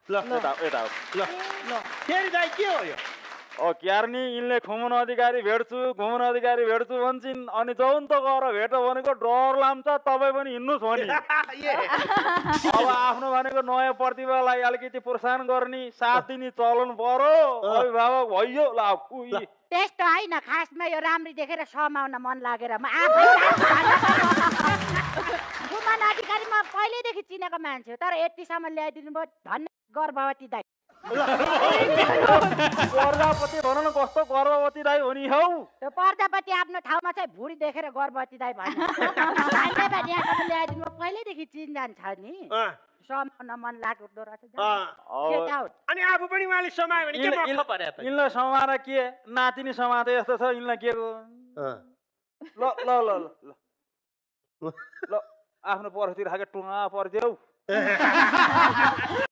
ल यता यता ल फेरि दाइ के हो यो क्यार्नी यिनले खुमुन अधिकारी भेट्छु भन्छन् अनि जाउन त गएर भेट भनेको डर लाम्छ तपाईँ पनि हिँड्नुहोस् हो नि अब आफ्नो भनेको नयाँ प्रतिभालाई अलिकति प्रोत्साहन गर्ने साथ दिने चलन पर्यो अभिभावक भइयो ल त्यस्तो होइन खासमा यो राम्री देखेर समाउन मन लागेर म आफै खुमन अधिकारी म पहिल्यैदेखि चिनेको मान्छे हो तर यतिसम्म ल्याइदिनु भयो धन्य गर्भवती दाइ प्रजापति भन न कस्तो गर्भवती दाइ हो नि हौ त्यो प्रजापति आफ्नो ठाउँमा चाहिँ भुडी देखेर गर्भवती दाइ भन्नु धन्यवाद यहाँसम्म ल्याइदिनु भयो पहिल्यैदेखि चिनजान छ नि समाउन मन लाग्दो रहेछ अनि आफू पनि उहाँले समायो भने के मक्ख पर्यो त यिनलाई समाएर के नातिनी समाते जस्तो छ यिनलाई के ल ल ल ल ल आफ्नो पर्तिर खाके टुङ्गा पर्दियो